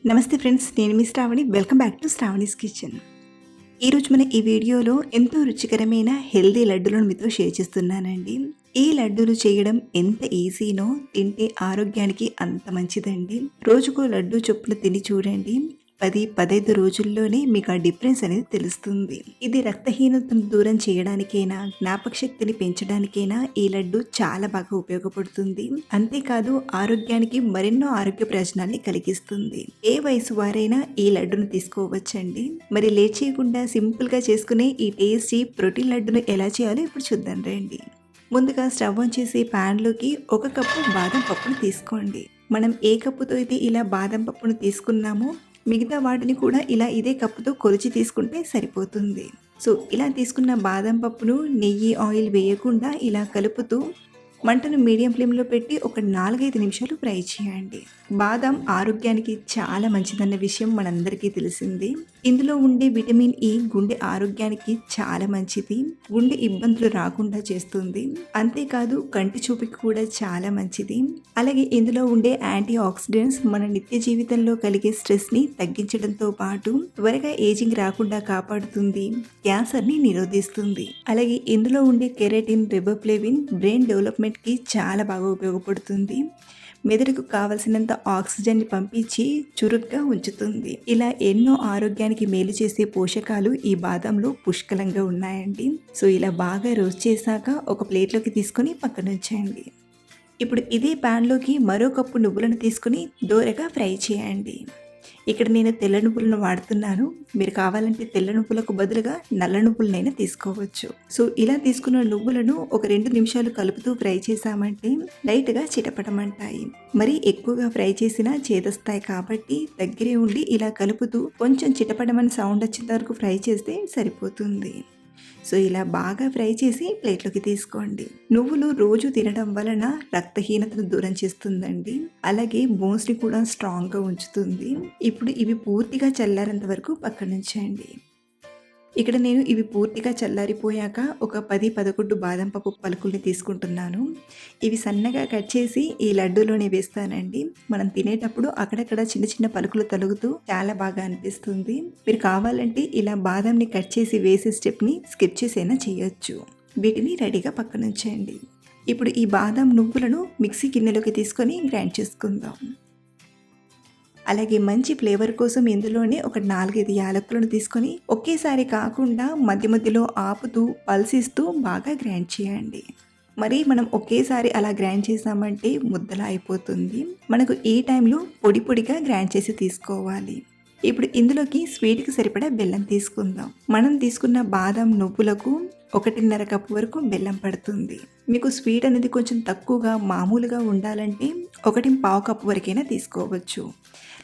నమస్తే ఫ్రెండ్స్, నేను మీ Shravani. Welcome back to Shravani's kitchen. ఈరోజు మన ఈ వీడియోలో ఎంతో రుచికరమైన హెల్దీ లడ్డూలను మీతో షేర్ చేస్తున్నానండి. ఈ లడ్డూలు చేయడం ఎంత ఈజీనో, తింటే ఆరోగ్యానికి అంత మంచిదండి. రోజుకో లడ్డూ చొప్పున తిని చూడండి. 10-15 రోజుల్లోనే మీకు ఆ డిఫరెన్స్ అనేది తెలుస్తుంది. ఇది రక్తహీనతను దూరం చేయడానికైనా, జ్ఞాపక శక్తిని పెంచడానికైనా ఈ లడ్డు చాలా బాగా ఉపయోగపడుతుంది. అంతేకాదు ఆరోగ్యానికి మరెన్నో ఆరోగ్య ప్రయోజనాల్ని కలిగిస్తుంది. ఏ వయసు వారైనా ఈ లడ్డును తీసుకోవచ్చండి. మరి లేట్ చేయకుండా సింపుల్గా చేసుకునే ఈ టేస్టీ ప్రోటీన్ లడ్డును ఎలా చేయాలో ఇప్పుడు చూద్దాం రండి. ముందుగా స్టవ్ ఆన్ చేసి ప్యాన్లోకి 1 కప్పు బాదం పప్పును తీసుకోండి. మనం ఏ కప్పుతో అయితే ఇలా బాదం పప్పును తీసుకున్నామో మిగతా వాటిని కూడా ఇలా ఇదే కప్పుతో కొలిచి తీసుకుంటే సరిపోతుంది. సో ఇలా తీసుకున్న బాదం పప్పును నెయ్యి, ఆయిల్ వేయకుండా ఇలా కలుపుతూ మంటను మీడియం ఫ్లేమ్లో పెట్టి ఒక 4-5 నిమిషాలు ఫ్రై చేయండి. బాదం ఆరోగ్యానికి చాలా మంచిదన్న విషయం మనందరికీ తెలిసింది. ఇందులో ఉండే విటమిన్ ఈ గుండె ఆరోగ్యానికి చాలా మంచిది. గుండె ఇబ్బందులు రాకుండా చేస్తుంది. అంతేకాదు కంటి చూపుకి కూడా చాలా మంచిది. అలాగే ఇందులో ఉండే యాంటీ ఆక్సిడెంట్స్ మన నిత్య జీవితంలో కలిగే స్ట్రెస్ని తగ్గించడంతో పాటు త్వరగా ఏజింగ్ రాకుండా కాపాడుతుంది. క్యాన్సర్ని నిరోధిస్తుంది. అలాగే ఇందులో ఉండే కెరటిన్, రిబోఫ్లేవిన్ బ్రెయిన్ డెవలప్మెంట్కి చాలా బాగా ఉపయోగపడుతుంది. మెదడుకు కావలసినంత ఆక్సిజన్ని పంపించి చురుగ్గా ఉంచుతుంది. ఇలా ఎన్నో ఆరోగ్యానికి మేలు చేసే పోషకాలు ఈ బాదంలో పుష్కలంగా ఉన్నాయండి. సో ఇలా బాగా రోస్ట్ చేశాక ఒక ప్లేట్లోకి తీసుకొని పక్కన ఉంచండి. ఇప్పుడు ఇదే ప్యాన్లోకి మరో కప్పు నువ్వులను తీసుకుని దోరగా ఫ్రై చేయండి. ఇక్కడ నేను తెల్ల నువ్వులను వాడుతున్నాను. మీరు కావాలంటే తెల్ల నువ్వులకు బదులుగా నల్ల నువ్వులనైనా తీసుకోవచ్చు. సో ఇలా తీసుకున్న నువ్వులను ఒక 2 నిమిషాలు కలుపుతూ ఫ్రై చేసామంటే లైట్గా చిటపటమంటాయి. మరి ఎక్కువగా ఫ్రై చేసినా చేదొస్తాయి కాబట్టి దగ్గరే ఉండి ఇలా కలుపుతూ కొంచెం చిటపటమని సౌండ్ వచ్చేంత వరకు ఫ్రై చేస్తే సరిపోతుంది. సో ఇలా బాగా ఫ్రై చేసి ప్లేట్లోకి తీసుకోండి. నువ్వులు రోజు తినడం వలన రక్తహీనతను దూరం చేస్తుందండి. అలాగే బోన్స్ని కూడా స్ట్రాంగ్గా ఉంచుతుంది. ఇప్పుడు ఇవి పూర్తిగా చల్లారేంత వరకు పక్కన ఉంచండి. ఇక్కడ నేను ఇవి పూర్తిగా చల్లారిపోయాక ఒక 10-11 బాదం పప్పు పలుకుల్ని తీసుకుంటున్నాను. ఇవి సన్నగా కట్ చేసి ఈ లడ్డూలోనే వేస్తానండి. మనం తినేటప్పుడు అక్కడక్కడ చిన్న చిన్న పలుకులు తలుగుతూ చాలా బాగా అనిపిస్తుంది. మీరు కావాలంటే ఇలా బాదంని కట్ చేసి వేసే స్టెప్ని స్కిప్ చేసైనా చేయొచ్చు. వీటిని రెడీగా పక్కన ఉంచండి. ఇప్పుడు ఈ బాదం నువ్వులను మిక్సీ గిన్నెలోకి తీసుకొని గ్రైండ్ చేసుకుందాం. అలాగే మంచి ఫ్లేవర్ కోసం ఇందులోనే ఒక 4-5 యాలకులను తీసుకొని ఒకేసారి కాకుండా మధ్య మధ్యలో ఆపుతూ పల్సిస్తూ బాగా గ్రైండ్ చేయండి. మరి మనం ఒకేసారి అలా గ్రైండ్ చేసామంటే ముద్దలా అయిపోతుంది. మనకు ఈ టైంలో పొడి పొడిగా గ్రైండ్ చేసి తీసుకోవాలి. ఇప్పుడు ఇందులోకి స్వీట్కి సరిపడా బెల్లం తీసుకుందాం. మనం తీసుకున్న బాదం నువ్వులకు 1.5 కప్పు వరకు బెల్లం పడుతుంది. మీకు స్వీట్ అనేది కొంచెం తక్కువగా మామూలుగా ఉండాలంటే 1.25 కప్పు వరకైనా తీసుకోవచ్చు.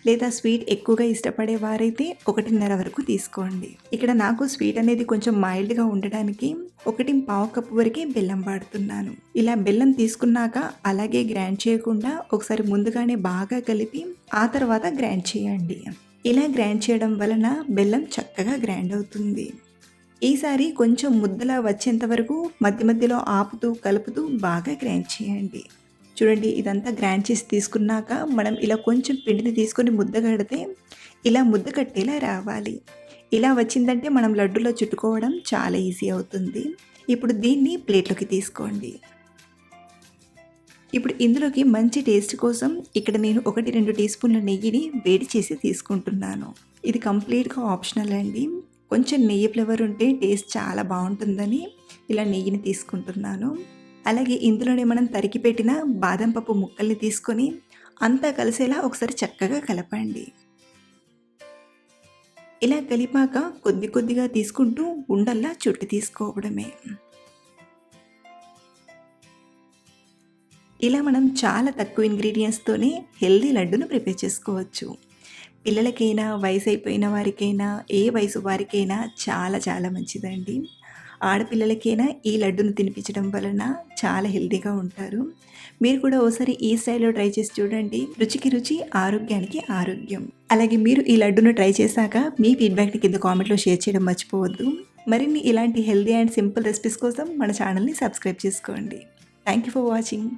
లేదా స్వీట్ ఎక్కువగా ఇష్టపడే వారైతే 1.5 వరకు తీసుకోండి. ఇక్కడ నాకు స్వీట్ అనేది కొంచెం మైల్డ్గా ఉండడానికి 1.25 కప్పు వరకే బెల్లం వాడుతున్నాను. ఇలా బెల్లం తీసుకున్నాక అలాగే గ్రైండ్ చేయకుండా ఒకసారి ముందుగానే బాగా కలిపి ఆ తర్వాత గ్రైండ్ చేయండి. ఇలా గ్రైండ్ చేయడం వలన బెల్లం చక్కగా గ్రైండ్ అవుతుంది. ఈసారి కొంచెం ముద్దలా వచ్చేంత వరకు మధ్య మధ్యలో ఆపుతూ కలుపుతూ బాగా గ్రైండ్ చేయండి. చూడండి, ఇదంతా గ్రైండ్ చేసి తీసుకున్నాక మనం ఇలా కొంచెం పిండిని తీసుకొని ముద్ద కడితే ఇలా ముద్ద కట్టేలా రావాలి. ఇలా వచ్చిందంటే మనం లడ్డూలో చుట్టుకోవడం చాలా ఈజీ అవుతుంది. ఇప్పుడు దీన్ని ప్లేట్లోకి తీసుకోండి. ఇప్పుడు ఇందులోకి మంచి టేస్ట్ కోసం ఇక్కడ నేను 1-2 టీ స్పూన్ల నెయ్యిని వేడి చేసి తీసుకుంటున్నాను. ఇది కంప్లీట్గా ఆప్షనల్ అండి. కొంచెం నెయ్యి ఫ్లేవర్ ఉంటే టేస్ట్ చాలా బాగుంటుందని ఇలా నెయ్యిని తీసుకుంటున్నాను. అలాగే ఇందులోనే మనం తరిగి పెట్టిన బాదం పప్పు ముక్కల్ని తీసుకొని అంతా కలిసేలా ఒకసారి చక్కగా కలపండి. ఇలా కలిపాక కొద్ది కొద్దిగా తీసుకుంటూ ఉండల్లా చుట్టి తీసుకోవడమే. ఇలా మనం చాలా తక్కువ ఇంగ్రీడియంట్స్తోనే హెల్దీ లడ్డును ప్రిపేర్ చేసుకోవచ్చు. పిల్లలకైనా, వయసు అయిపోయిన వారికైనా, ఏ వయసు వారికైనా చాలా చాలా మంచిదండి. ఆడపిల్లలకైనా ఈ లడ్డును తినిపించడం వలన చాలా హెల్తీగా ఉంటారు. మీరు కూడా ఓసారి ఈ స్టైల్లో ట్రై చేసి చూడండి. రుచికి రుచి, ఆరోగ్యానికి ఆరోగ్యం. అలాగే మీరు ఈ లడ్డును ట్రై చేశాక మీ ఫీడ్బ్యాక్ని కింద కామెంట్లో షేర్ చేయడం మర్చిపోవద్దు. మరిన్ని ఇలాంటి హెల్తీ అండ్ సింపుల్ రెసిపీస్ కోసం మన ఛానల్ని సబ్స్క్రైబ్ చేసుకోండి. Thank you for watching.